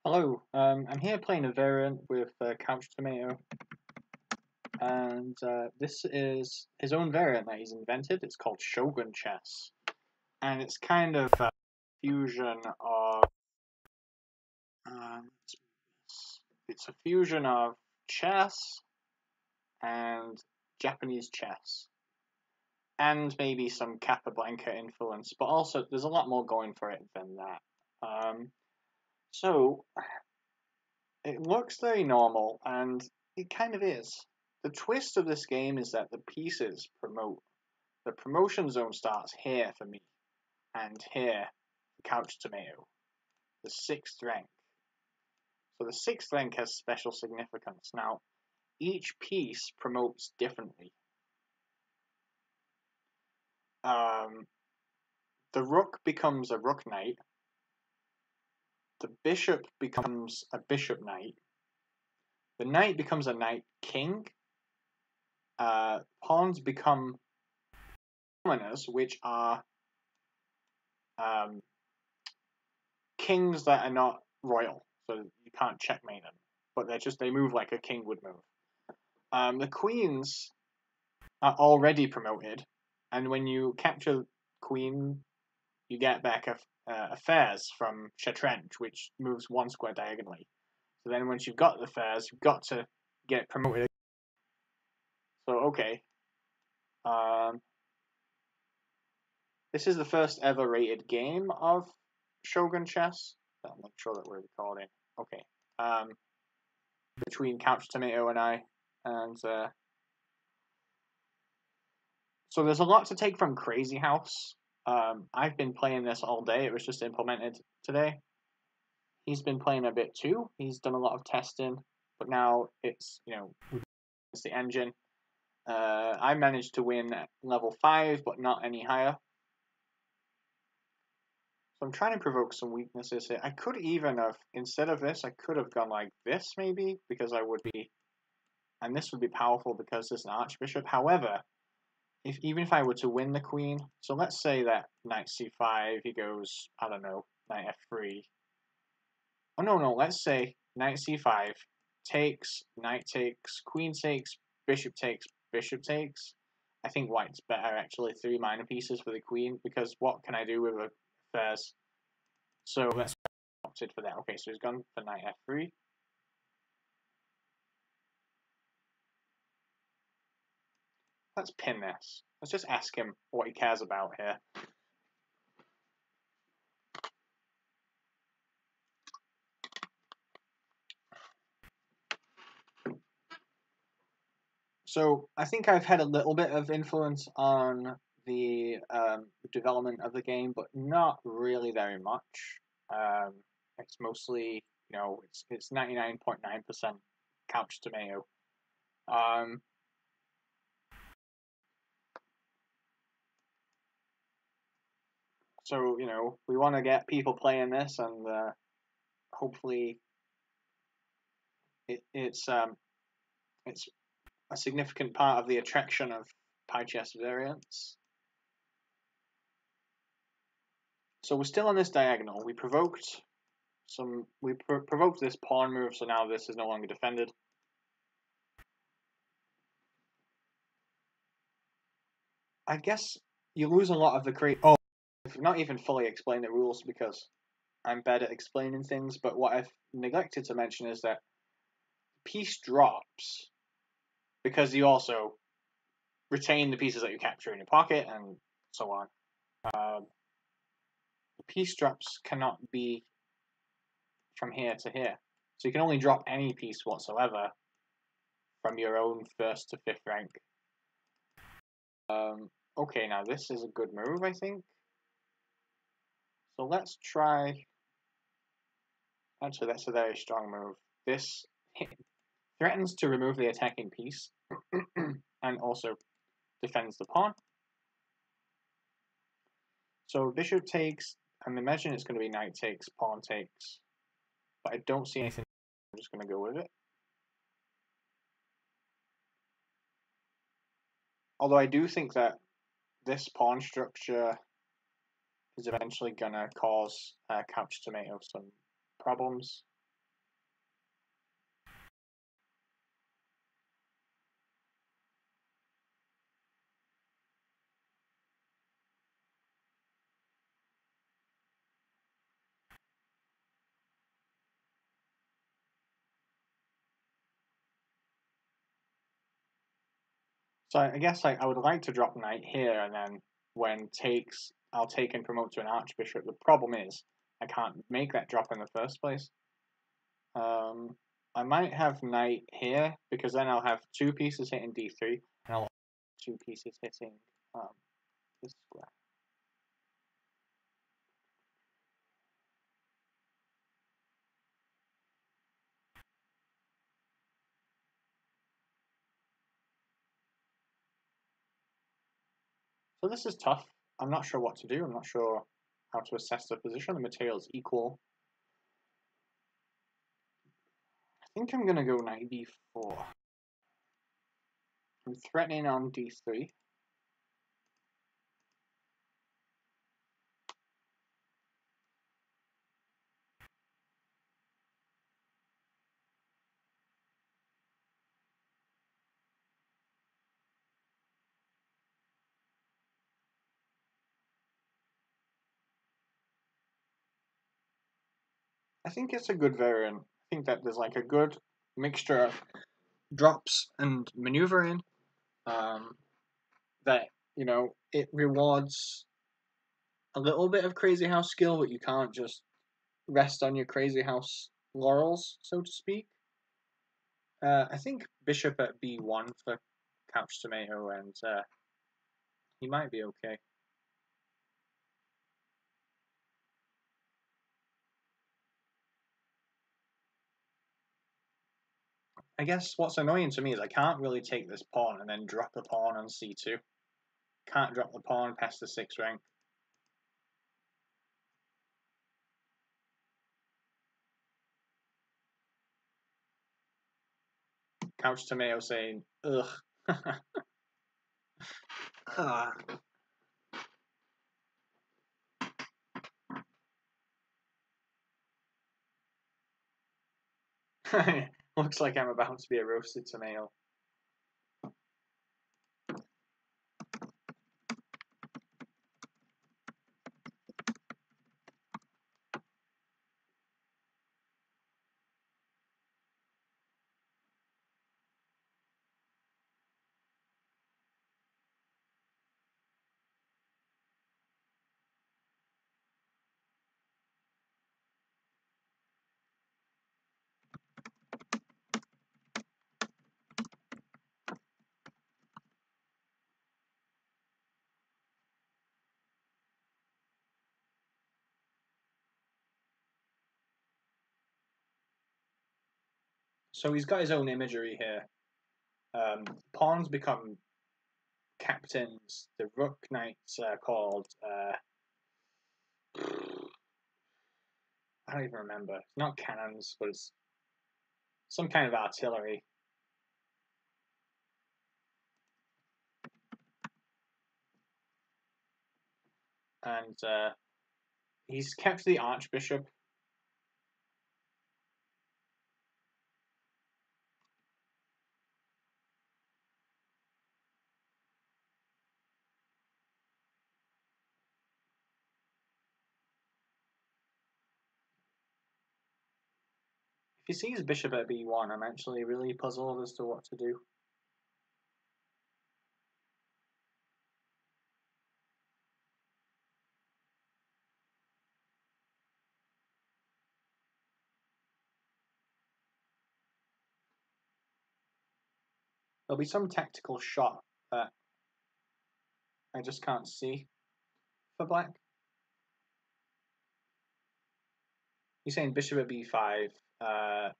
Hello, I'm here playing a variant with CouchTomato, and this is his own variant that he's invented. It's called Shogun chess, and it's kind of a fusion of um, it's a fusion of chess and Japanese chess, and maybe some Capablanca influence, but also there's a lot more going for it than that. So it looks very normal, and it kind of is. The twist of this game is that the pieces promote. The promotion zone starts here for me, and here, CouchTomato, the 6th rank. So the 6th rank has special significance. Now, each piece promotes differently. The rook becomes a rook knight. The bishop becomes a bishop knight. The knight becomes a knight king. Pawns become commoners, which are kings that are not royal, so you can't checkmate them. But they move like a king would move. The queens are already promoted, and when you capture queen, you get back a fairs from Shatranj, which moves 1 square diagonally. So then once you've got the fairs, you've got to get promoted. So okay. This is the first ever rated game of Shogun chess. I'll make sure that we're recording. Okay. Between CouchTomato and I, and so there's a lot to take from Crazy House. I've been playing this all day. It was just implemented today. He's been playing a bit too. He's done a lot of testing, but now it's it's the engine. I managed to win at level 5, but not any higher. So I'm trying to provoke some weaknesses here. I could even have, instead of this, I could have gone like this maybe, because I would be, and this would be powerful because there's an archbishop. However, even if I were to win the queen, so let's say that knight c5, he goes, I don't know, knight f3. Oh no, let's say knight c5 takes, knight takes, queen takes, bishop takes, bishop takes. I think white's better actually, 3 minor pieces for the queen, because what can I do with a fairs? So that's opted for that. Okay, so he's gone for knight f3. Let's pin this. Let's just ask him what he cares about here. So I think I've had a little bit of influence on the development of the game, but not really very much. It's mostly, it's 99.9% CouchTomato. So we want to get people playing this, and hopefully it's a significant part of the attraction of pychess-variants. So we're still on this diagonal. We provoked provoked this pawn move, so now this is no longer defended. I guess you lose a lot of the I've not even fully explained the rules because I'm bad at explaining things, but what I've neglected to mention is that piece drops because you also retain the pieces that you capture in your pocket and so on. The piece drops cannot be from here to here. So you can only drop any piece whatsoever from your own 1st to 5th rank. Okay, now this is a good move, I think. So let's try. Actually, that's a very strong move. This threatens to remove the attacking piece and also defends the pawn. So bishop takes, and imagine it's going to be knight takes, pawn takes. But I don't see anything. I'm just going to go with it. Although I do think that this pawn structure is eventually going to cause CouchTomato some problems. So I guess I would like to drop knight here, and then when takes, I'll take and promote to an archbishop. The problem is I can't make that drop in the first place. I might have knight here, because then I'll have two pieces hitting d3, and I'll have two pieces hitting this square. So this is tough. I'm not sure what to do. I'm not sure how to assess the position. The material is equal. I think I'm going to go knight d4. I'm threatening on d3. I think it's a good variant. I think that there's like a good mixture of drops and maneuvering. That, you know, it rewards a little bit of crazy house skill, but you can't just rest on your crazy house laurels, so to speak. I think bishop at b1 for Couch Tomato, and he might be okay. I guess what's annoying to me is I can't really take this pawn and then drop the pawn on c2. Can't drop the pawn past the 6th rank. Couch Tomato saying, ugh. Looks like I'm about to be a roasted tomato. So he's got his own imagery here. Pawns become captains. The rook knights are called. I don't even remember. It's not cannons, but it's some kind of artillery. And he's kept the archbishop. If he sees bishop at b1, I'm actually really puzzled as to what to do. There'll be some tactical shot that I just can't see for black. He's saying bishop at b5.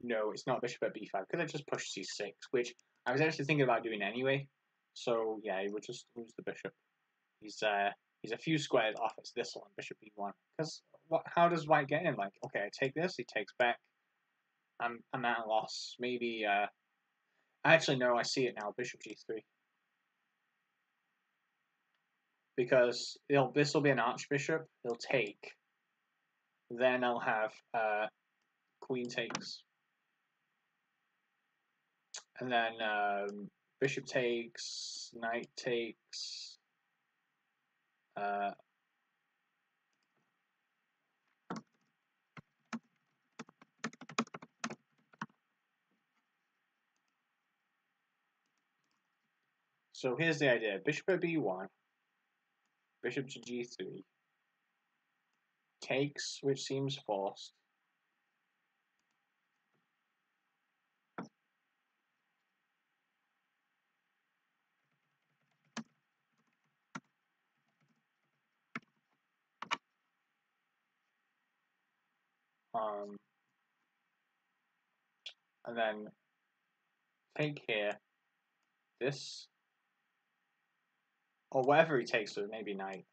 No, it's not bishop at b5. Could I just push c6, which I was actually thinking about doing anyway. So yeah, he would just lose the bishop. He's a few squares off. It's this one, bishop b1. Because how does white get in? Like, okay, I take this. He takes back. I'm at a loss. Maybe. Actually, no. I see it now. Bishop g3. Because this will be an archbishop. He'll take. Then I'll have queen takes. And then bishop takes, knight takes. So here's the idea. Bishop at b1. Bishop to g3. Takes, which seems forced. And then take here. This. Or whatever he takes, so maybe knight.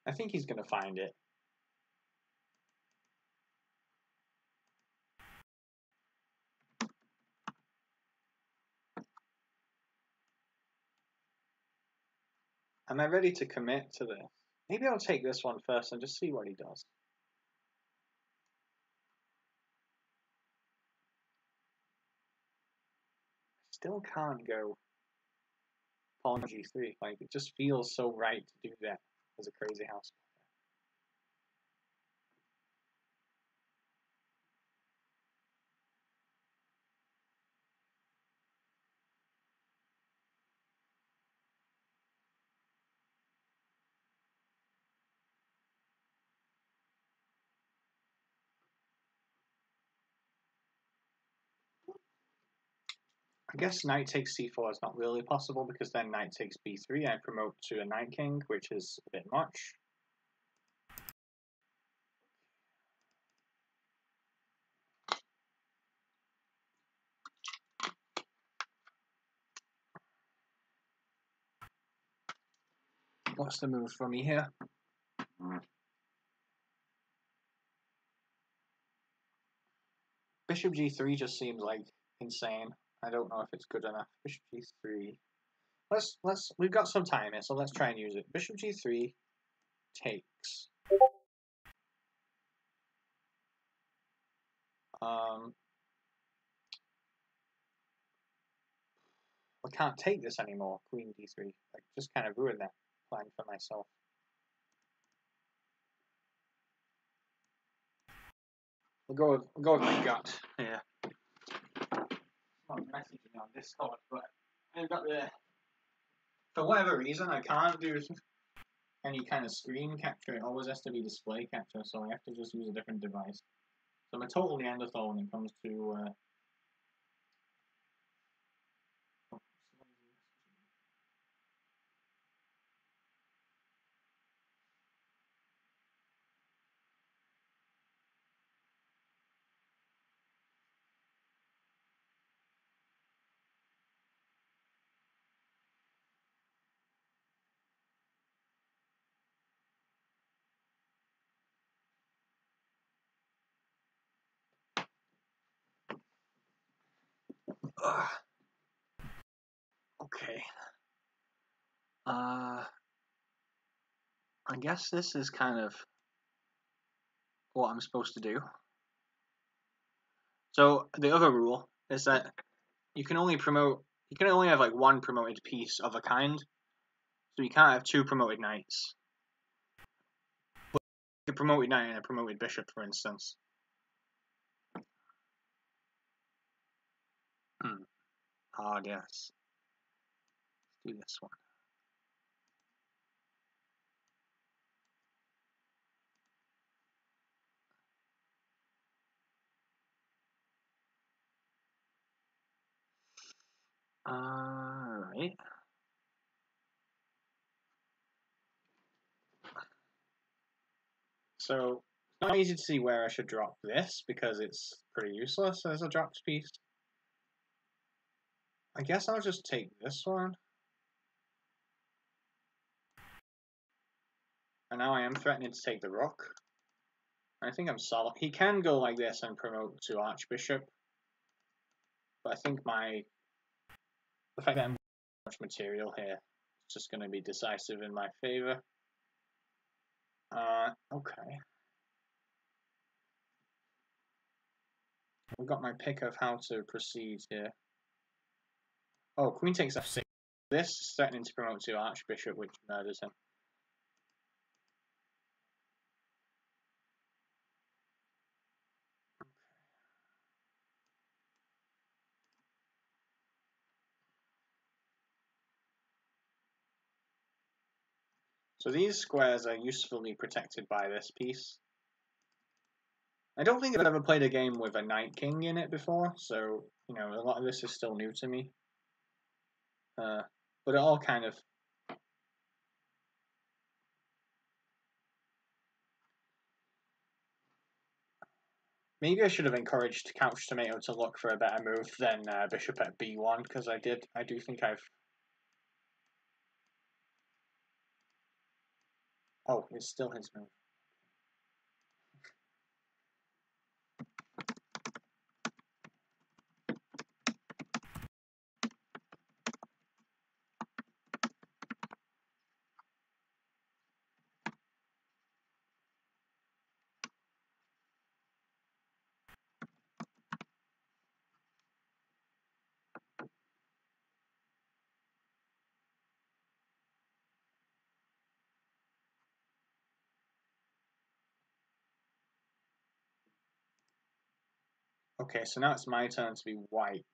I think he's going to find it. Am I ready to commit to this? Maybe I'll take this one first and just see what he does. Still can't go pawn g3. Like, it just feels so right to do that as a crazy house. I guess knight takes c4 is not really possible because then knight takes b3 and I promote to a knight king, which is a bit much. What's the move for me here? Bishop g3 just seems like insane. I don't know if it's good enough. Bishop g3. We've got some time here, so let's try and use it. Bishop g3 takes. I can't take this anymore. Queen d3. I just kind of ruined that plan for myself. We'll go with my gut. Yeah. Not messaging on Discord, but I've got the. For whatever reason, I can't do any kind of screen capture. It always has to be display capture, so I have to just use a different device. So I'm a total Neanderthal when it comes to. Okay. I guess this is kind of what I'm supposed to do. So the other rule is that you can only have like one promoted piece of a kind. So you can't have two promoted knights. A promoted knight and a promoted bishop, for instance. Hard, yes. Let's do this one. Alright. So, it's not easy to see where I should drop this because it's pretty useless as a dropped piece. I guess I'll just take this one. And now I am threatening to take the rook. I think I'm solid. He can go like this and promote to archbishop. But I think the fact that I'm much material here is just going to be decisive in my favor. Okay. We've got my pick of how to proceed here. Oh, queen takes f6. this is threatening to promote to Archbishop, which murders him. So these squares are usefully protected by this piece. I don't think I've ever played a game with a Knight King in it before, so, you know, a lot of this is still new to me. But it all kind of... Maybe I should have encouraged CouchTomato to look for a better move than Bishop at B1, because I do think I've... Oh, it's still his move. Okay, so now it's my turn to be white.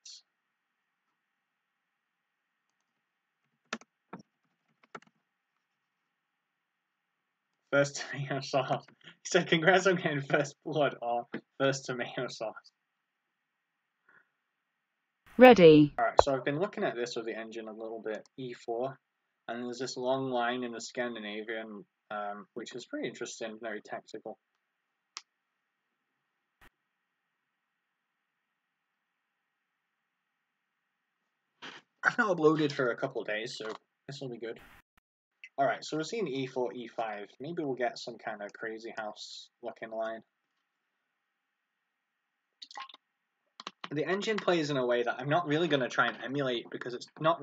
First tomato sauce. He said, congrats on getting first blood or first tomato sauce. Ready. Alright, so I've been looking at this with the engine a little bit, E4, and there's this long line in the Scandinavian, which is pretty interesting, very tactical. I've not uploaded for a couple of days, so this will be good. Alright, so we're seeing E4, E5. Maybe we'll get some kind of crazy house looking line. The engine plays in a way that I'm not really going to try and emulate because it's not...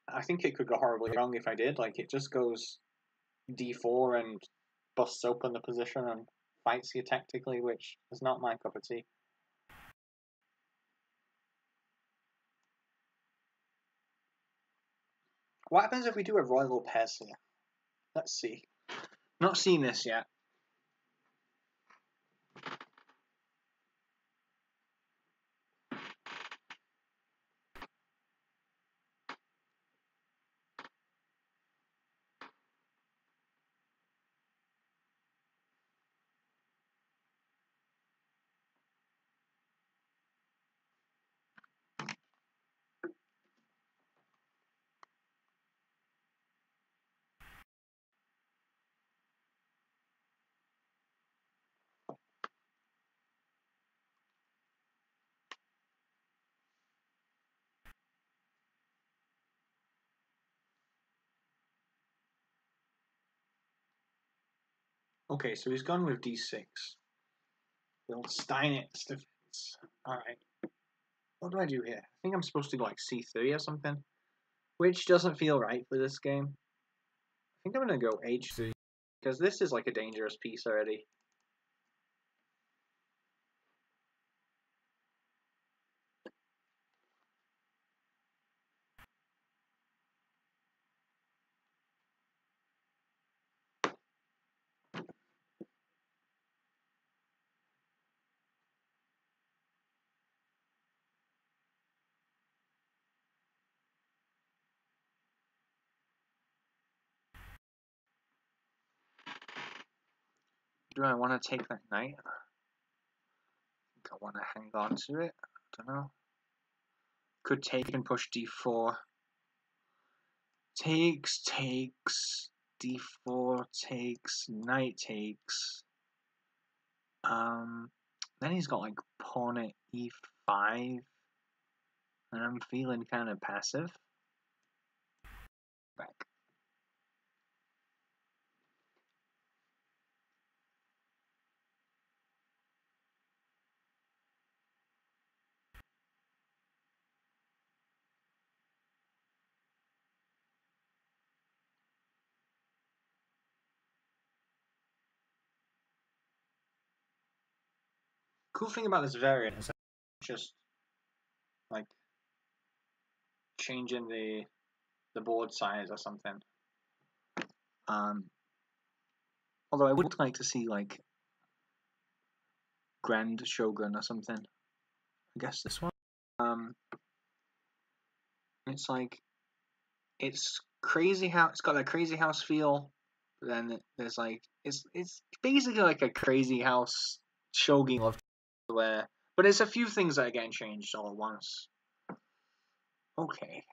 I think it could go horribly wrong if I did. Like, it just goes D4 and busts open the position and fights you tactically, which is not my cup of tea. What happens if we do a royal pass here? Let's see. Not seen this yet. Okay, so he's gone with D6. The old Steinitz defense. Alright. What do I do here? I think I'm supposed to go like C3 or something. Which doesn't feel right for this game. I think I'm going to go H3. Because this is like a dangerous piece already. Do I want to take that knight? I think I want to hang on to it. I don't know. Could take and push D4. Takes, D4 takes, knight takes. Then he's got like pawn at E5. And I'm feeling kind of passive. Back. Cool thing about this variant is just like changing the the board size or something. Although I would like to see like Grand Shogun or something. I guess this one. It's like it's crazy how it's got that crazy house feel. But then there's like it's basically like a crazy house Shogun of where, but there's a few things that are getting changed all at once. Okay.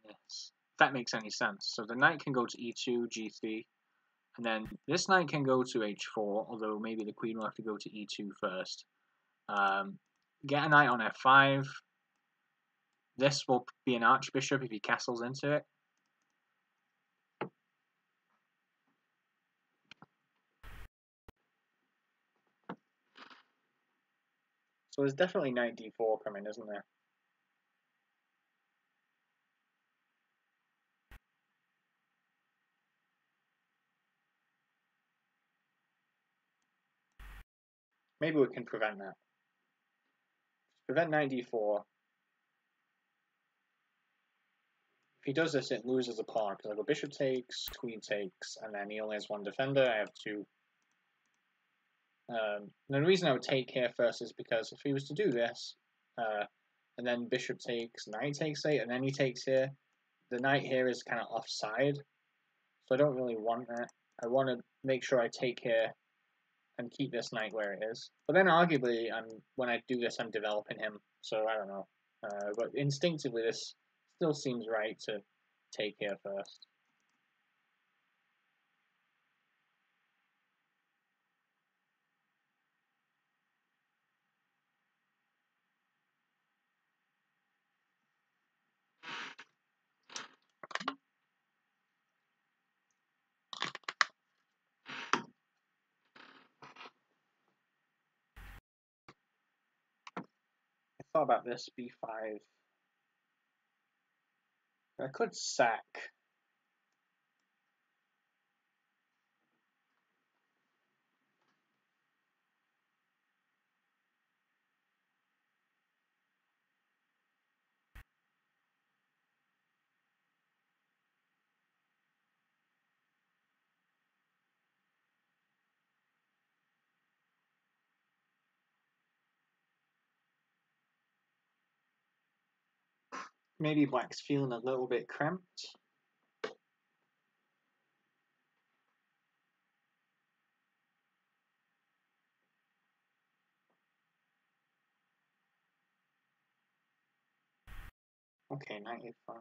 Yes. If that makes any sense. So the knight can go to e2, g3, and then this knight can go to h4, although maybe the queen will have to go to e2 first. Get a knight on f5. This will be an archbishop if he castles into it. So there's definitely knight d4 coming, isn't there? Maybe we can prevent that. Prevent knight d4. If he does this, it loses a pawn, because I go bishop takes, queen takes, and then he only has one defender. I have two. The reason I would take here first is because if he was to do this, and then bishop takes, knight takes 8, and then he takes here, the knight here is kind of offside, so I don't really want that. I want to make sure I take here and keep this knight where it is. But then arguably, when I do this, I'm developing him, so I don't know. But instinctively, this still seems right to take here first. I thought about this, b5. I could sack. Maybe black's feeling a little bit cramped. Okay, knight a5.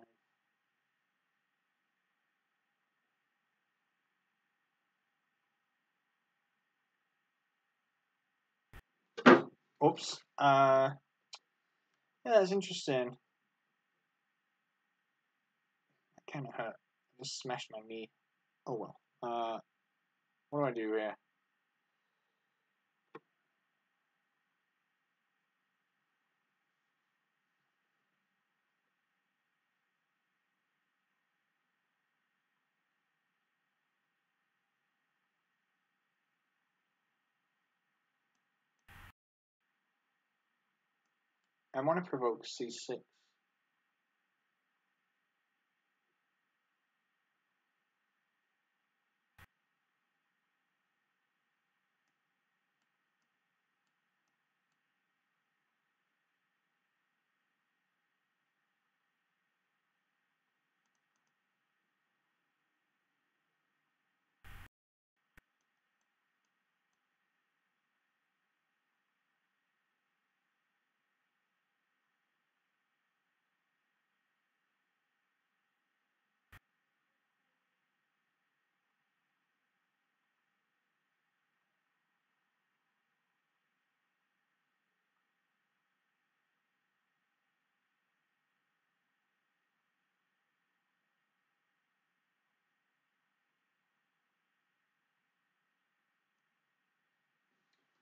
Oops. Yeah, that's interesting. That kind of hurt. I just smashed my knee. Oh well. What do I do here? I want to provoke c6.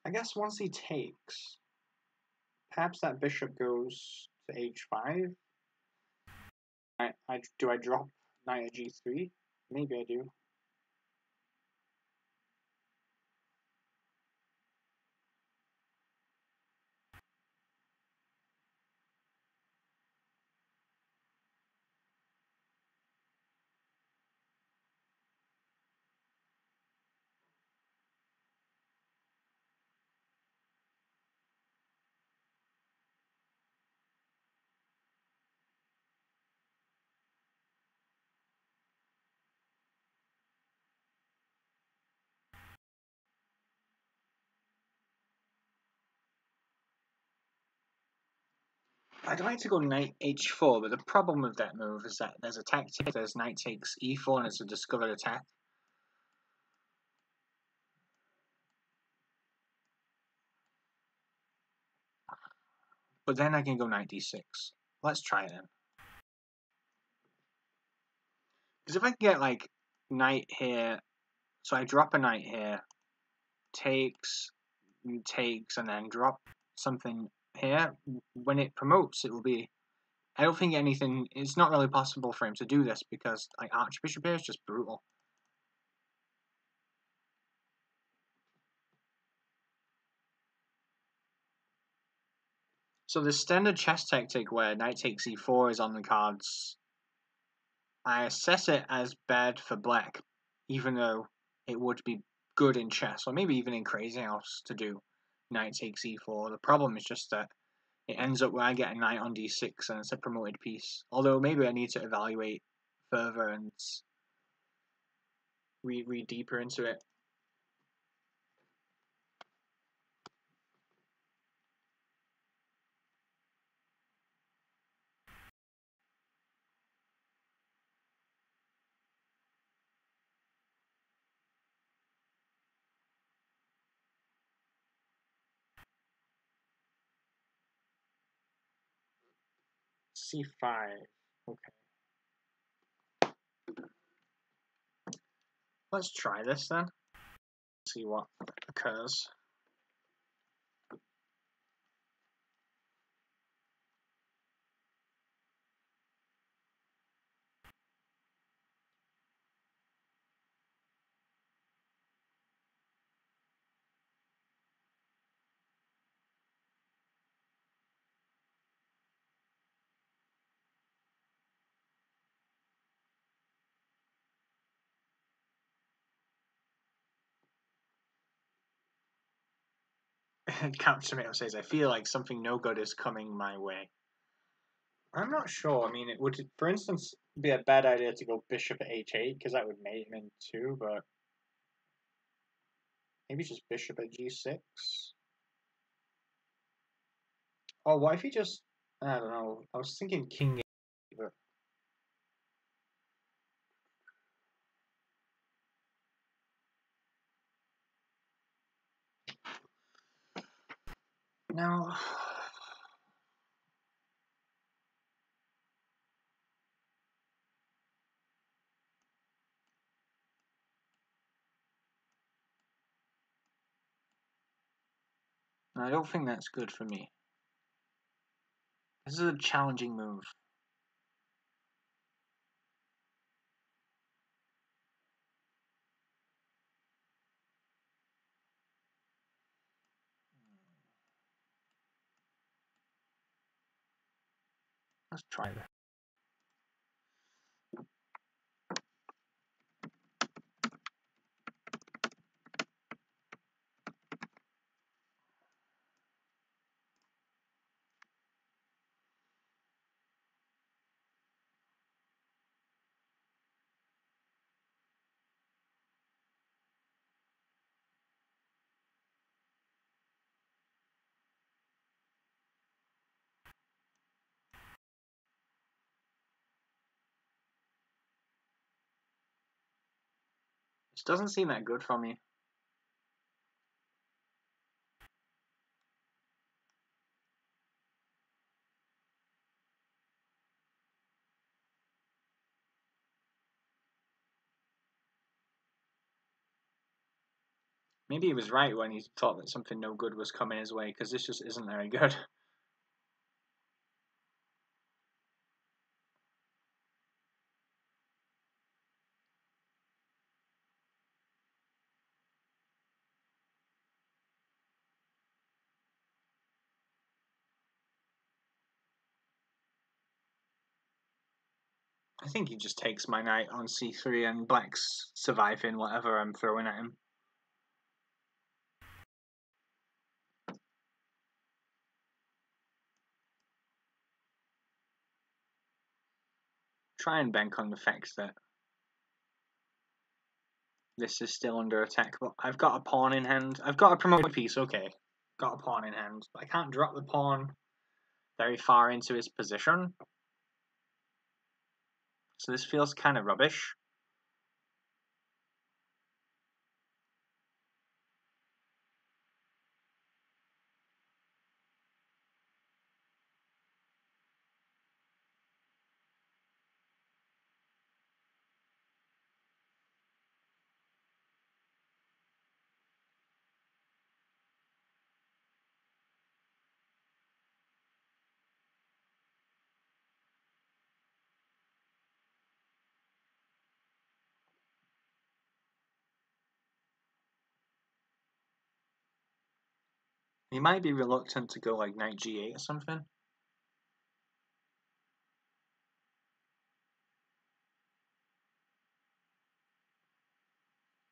I guess once he takes, perhaps that bishop goes to h5. Do I drop knight at g3? Maybe I do. I'd like to go knight h4, but the problem with that move is that there's a tactic, there's knight takes e4, and it's a discovered attack. But then I can go knight d6. Let's try it then. Because if I can get, like, knight here, so I drop a knight here, takes, and then drop something here, when it promotes, it will be... I don't think anything... It's not really possible for him to do this, because, like, Archbishop here is just brutal. So the standard chess tactic where knight takes e4 is on the cards, I assess it as bad for black, even though it would be good in chess, or maybe even in Crazy House to do knight takes e4. The problem is just that it ends up where I get a knight on d6 and it's a promoted piece. Although maybe I need to evaluate further and read deeper into it. c5. Okay. Let's try this then. See what occurs. CouchTomato says, I feel like something no good is coming my way. I'm not sure. I mean, it would, for instance, be a bad idea to go bishop at h8, because that would mate him in 2, but maybe just bishop at g6? Oh, what if he just, I don't know, I was thinking king 8, but... No. I don't think that's good for me. This is a challenging move. Let's try this. This doesn't seem that good for me. Maybe he was right when he thought that something no good was coming his way, because this just isn't very good. I think he just takes my knight on c3 and black's surviving whatever I'm throwing at him. Try and bank on the fact that this is still under attack, but I've got a pawn in hand. I've got a promoted piece, okay. Got a pawn in hand, but I can't drop the pawn. very far into his position. So this feels kind of rubbish. He might be reluctant to go like knight g8 or something.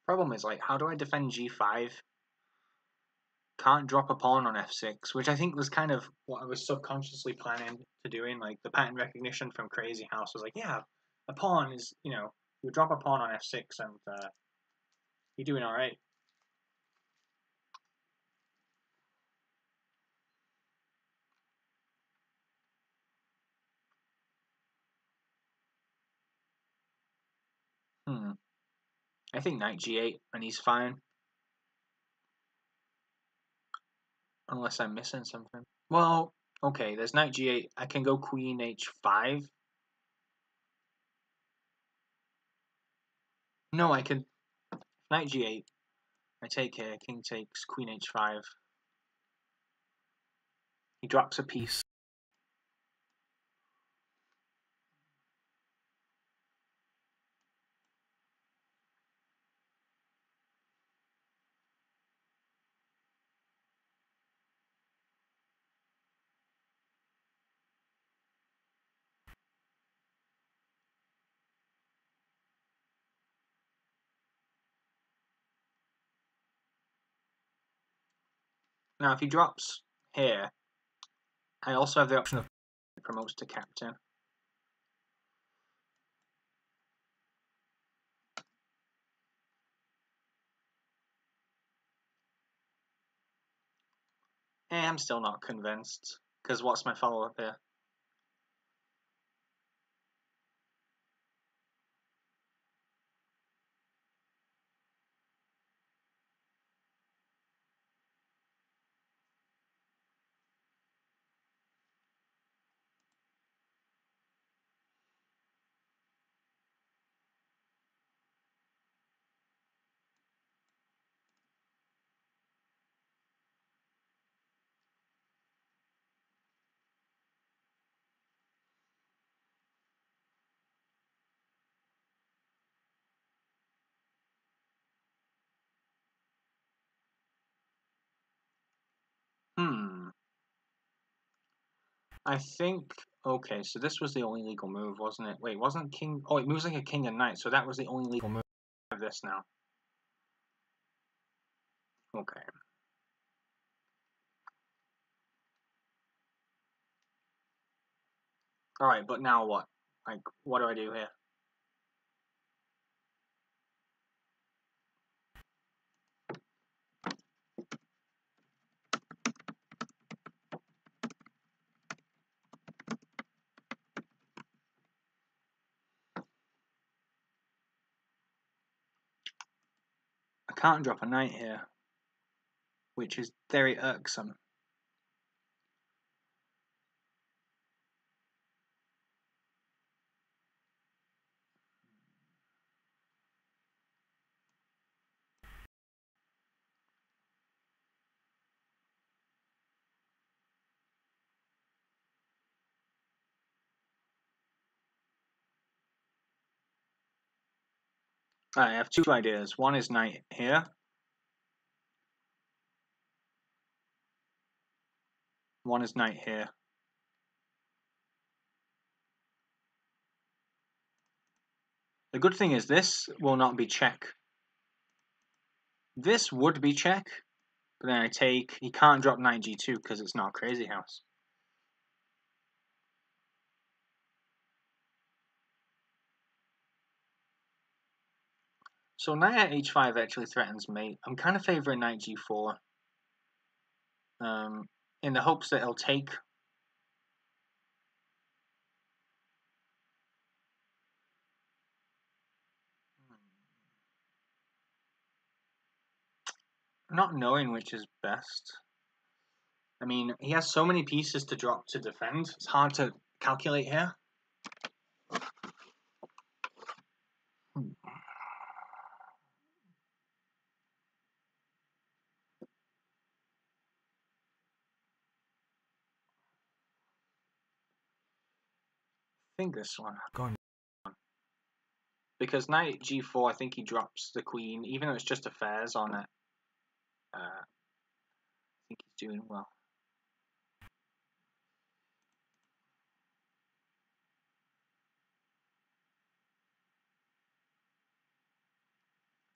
Problem is, like, how do I defend g5? Can't drop a pawn on f6, which I think was kind of what I was subconsciously planning to doing. Like, the pattern recognition from Crazy House was like, yeah, a pawn is, you drop a pawn on f6 and you're doing alright. I think knight g8 and he's fine. Unless I'm missing something. Well, okay, there's knight g8. I can go queen h5. No, I can knight g8. I take here, king takes, queen h5. He drops a piece. Now, if he drops here, I also have the option of promotes to captain. I'm still not convinced, because what's my follow-up here? I think, okay, so this was the only legal move, wasn't it? Wait, wasn't king... Oh, it moves like a king and knight, so that was the only legal move of this now. Okay. Alright, but now what? Like, what do I do here? I can't drop a knight here, which is very irksome. I have two ideas. One is knight here. One is knight here. The good thing is this will not be check. This would be check, but then I take... He can't drop knight g2 because it's not Crazy House. So knight at h5 actually threatens mate. I'm kind of favouring knight g4. In the hopes that he'll take not knowing which is best. I mean, he has so many pieces to drop to defend. It's hard to calculate here. I think this one. Gone. Because knight g4, I think he drops the queen, even though it's just affairs on it. I think he's doing well.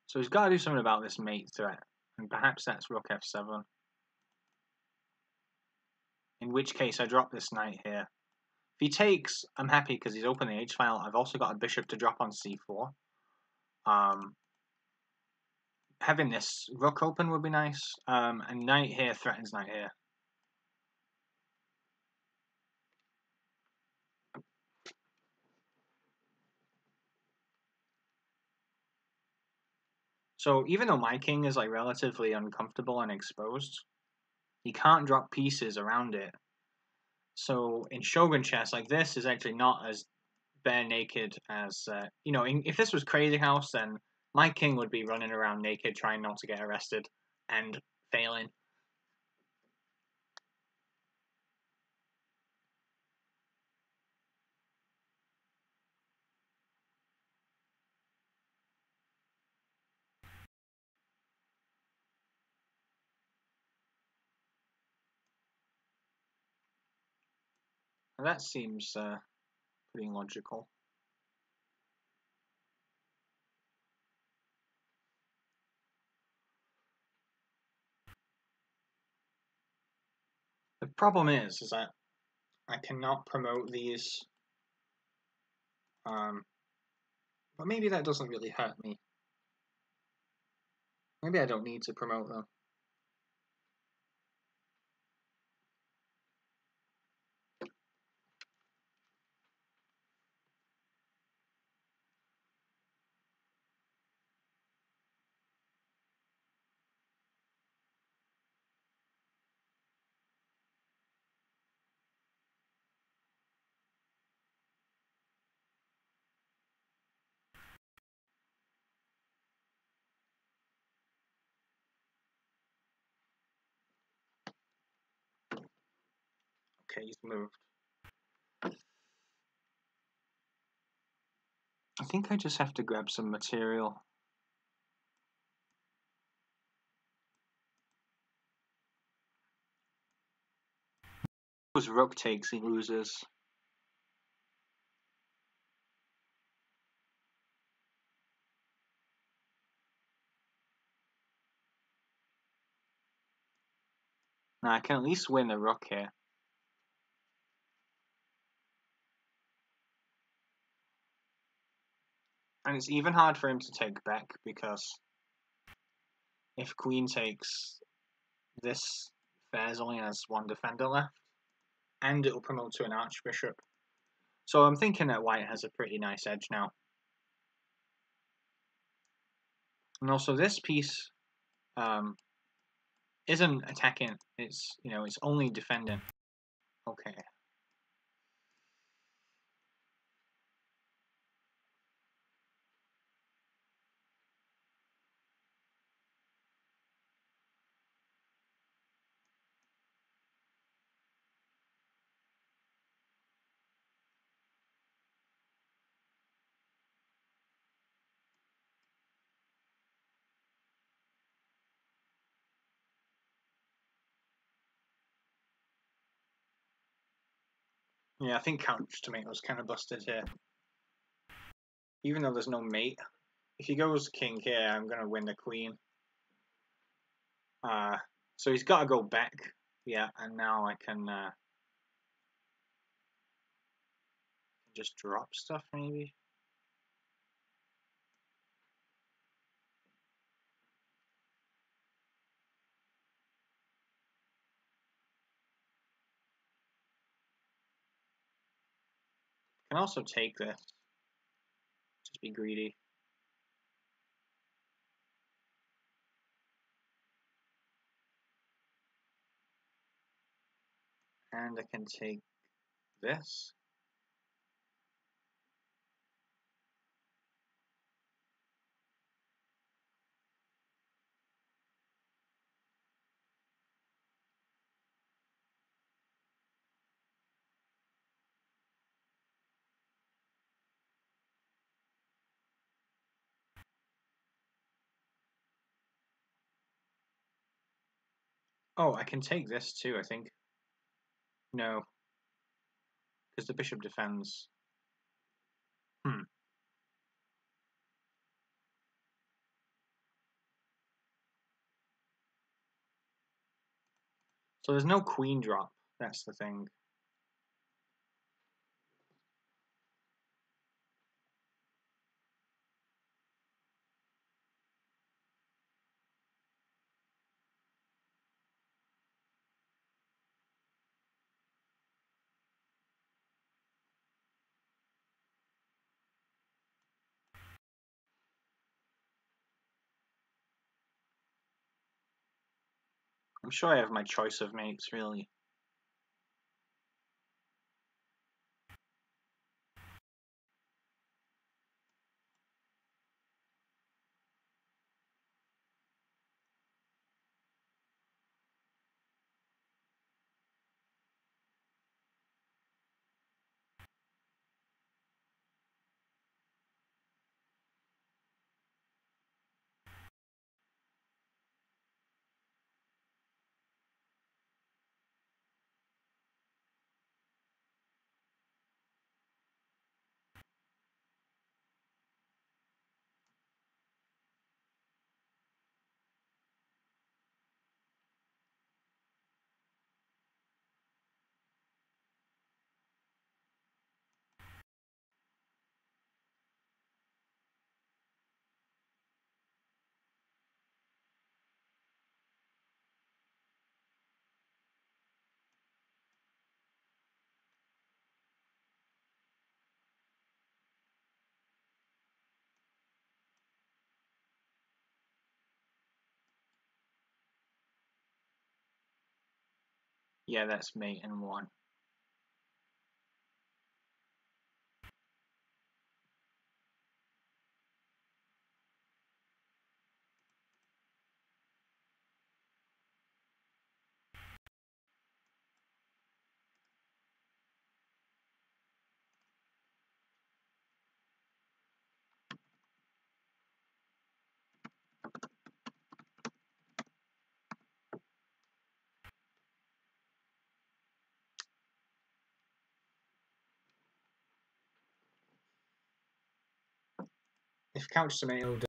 So he's got to do something about this mate threat, and perhaps that's rook f7. In which case I drop this knight here. If he takes, I'm happy because he's opened the h-file. I've also got a bishop to drop on c4. Having this rook open would be nice. And knight here threatens knight here. So even though my king is like relatively uncomfortable and exposed, he can't drop pieces around it. So in Shogun chess, like this is actually not as bare naked as you know. If this was Crazy House, then my king would be running around naked, trying not to get arrested and failing. And that seems pretty logical. The problem is that I cannot promote these. But maybe that doesn't really hurt me. Maybe I don't need to promote them. Okay, he's moved. I think I just have to grab some material. If rook takes, he loses. Now I can at least win the rook here. And it's even hard for him to take back because if queen takes, this Fairs only has one defender left, and it'll promote to an archbishop. So I'm thinking that white has a pretty nice edge now. And also this piece isn't attacking, it's it's only defending. Okay. Yeah, I think CouchTomato kind of busted here. Even though there's no mate. If he goes king here, I'm going to win the queen. So he's got to go back. Yeah, and now I can just drop stuff maybe. I can also take this. Just be greedy. And I can take this. Oh, I can take this too, I think. No, because the bishop defends. So there's no queen drop. That's the thing. I'm sure I have my choice of mates, really. Yeah, that's mate in one. If CouchTomato does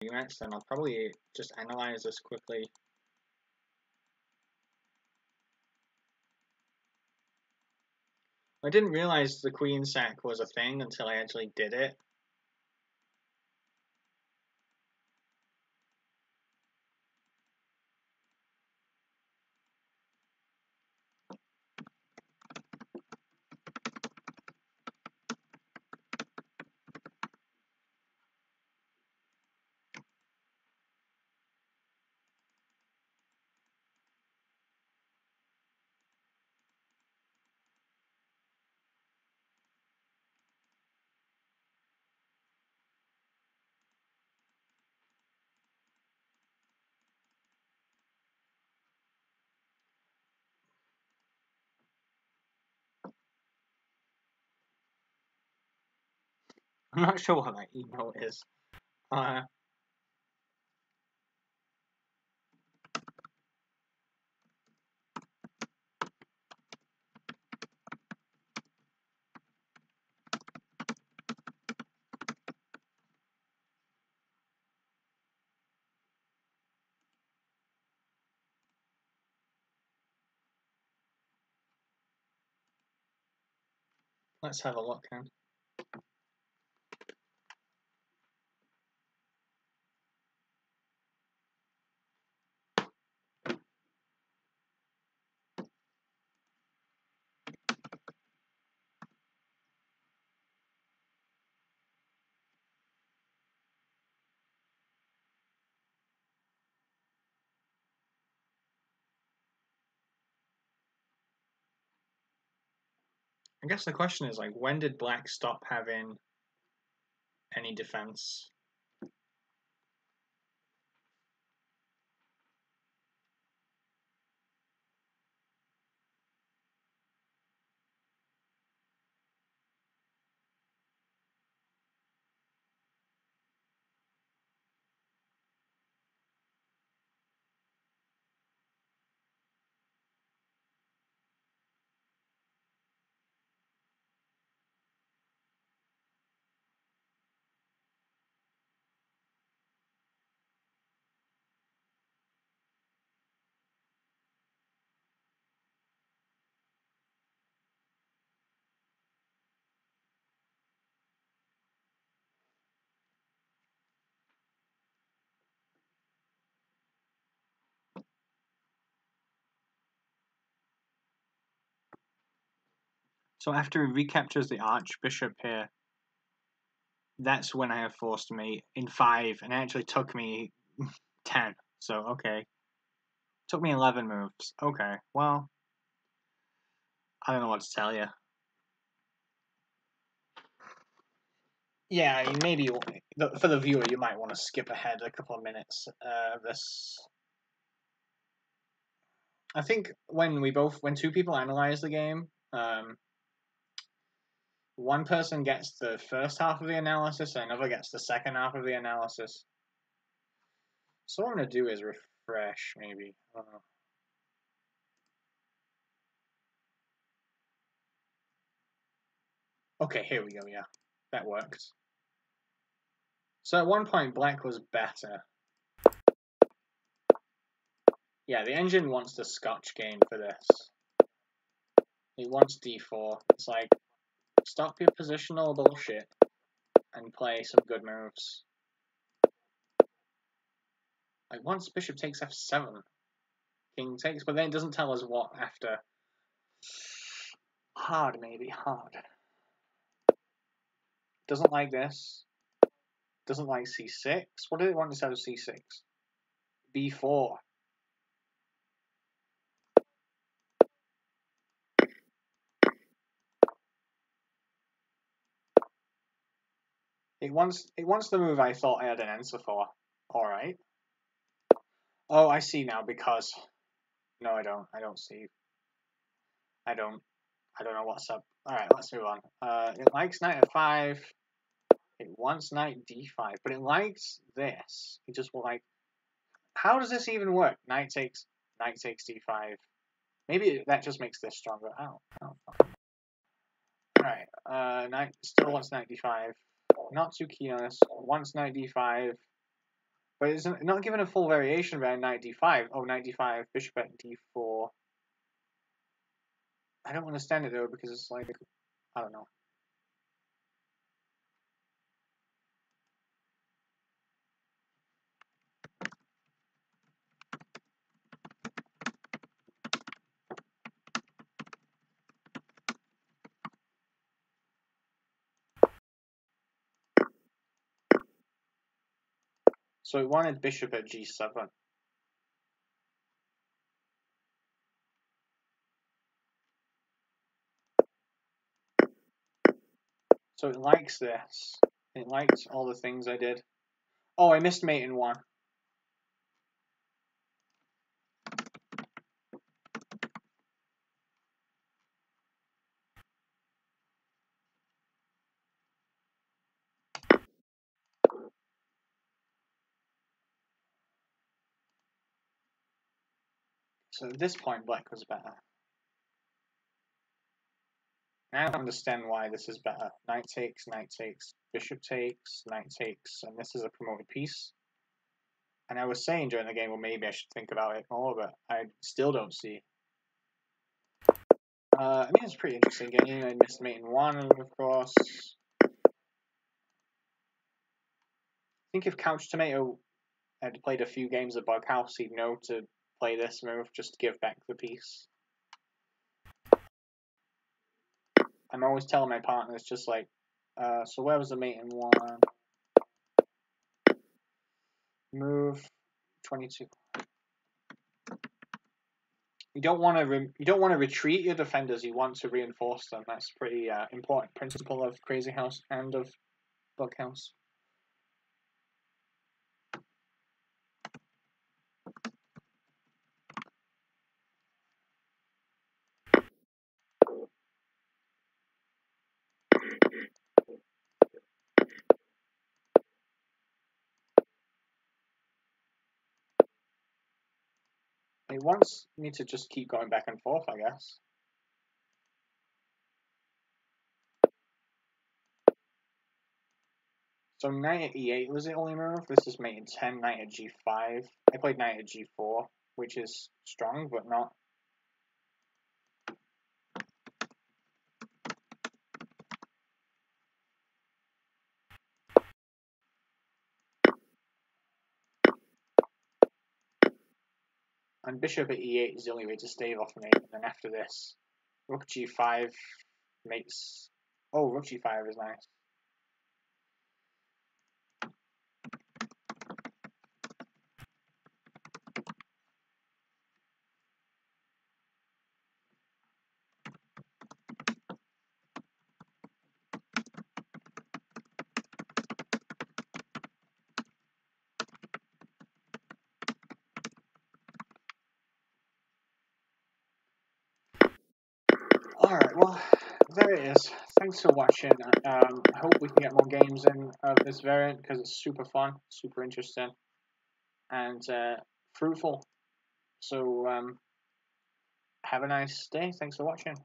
rematch, then I'll probably just analyze this quickly. I didn't realize the queen sack was a thing until I actually did it. I'm not sure what that email is. Let's have a look then. I guess the question is, like, when did black stop having any defense? So after he recaptures the archbishop here, that's when I have forced mate in 5, and it actually took me 10. So, okay. Took me 11 moves. Okay, well, I don't know what to tell you. Yeah, maybe for the viewer, you might want to skip ahead a couple of minutes of this. I think when two people analyze the game, one person gets the first half of the analysis and another gets the second half of the analysis. So what I'm going to do is refresh, maybe. I don't know. Okay, here we go, yeah. That worked. So at one point, black was better. Yeah, the engine wants the Scotch game for this. It wants d4. It's like, stop your positional bullshit and play some good moves. Like, once bishop takes f7, king takes, but then it doesn't tell us what after. Hard, maybe, hard. Doesn't like this. Doesn't like c6. What did it want instead of c6? b4. It wants the move I thought I had an answer for. Alright. Oh, I see now, because... No, I don't. I don't see. I don't know what's up. Alright, let's move on. It likes knight f5. It wants knight d5, but it likes this. It just will like... How does this even work? Knight takes d5. Maybe that just makes this stronger. Oh. Alright, knight still wants knight d5. Not too keen on this. Wants knight d5. But it's not given a full variation of knight d5. Oh, knight d5, bishop at d4. I don't understand it though, because it's like, I don't know. So it wanted bishop at g7. So it likes this. It likes all the things I did. Oh, I missed mate in 1. So at this point, black was better. Now I understand why this is better. Knight takes, bishop takes, knight takes, and this is a promoted piece. And I was saying during the game, well, maybe I should think about it more, but I still don't see. I mean, it's a pretty interesting game. I missed mate in 1, of course. I think if CouchTomato had played a few games of Bughouse, he'd know to play this move just to give back the piece. I'm always telling my partners, just like, so where was the mate in 1? Move 22. You don't want to retreat your defenders. You want to reinforce them. That's a pretty important principle of Crazy House and of Bug House. He wants me to just keep going back and forth, I guess. So knight at e8 was the only move. This is mate in 10, knight at g5. I played knight at g4, which is strong, but not. And bishop at e8 is the only way to stave off mate. And then after this, rook g5 mates. Oh, rook g5 is nice. Alright, well, there it is. Thanks for watching. I hope we can get more games in of this variant because it's super fun, super interesting, and fruitful. So, have a nice day. Thanks for watching.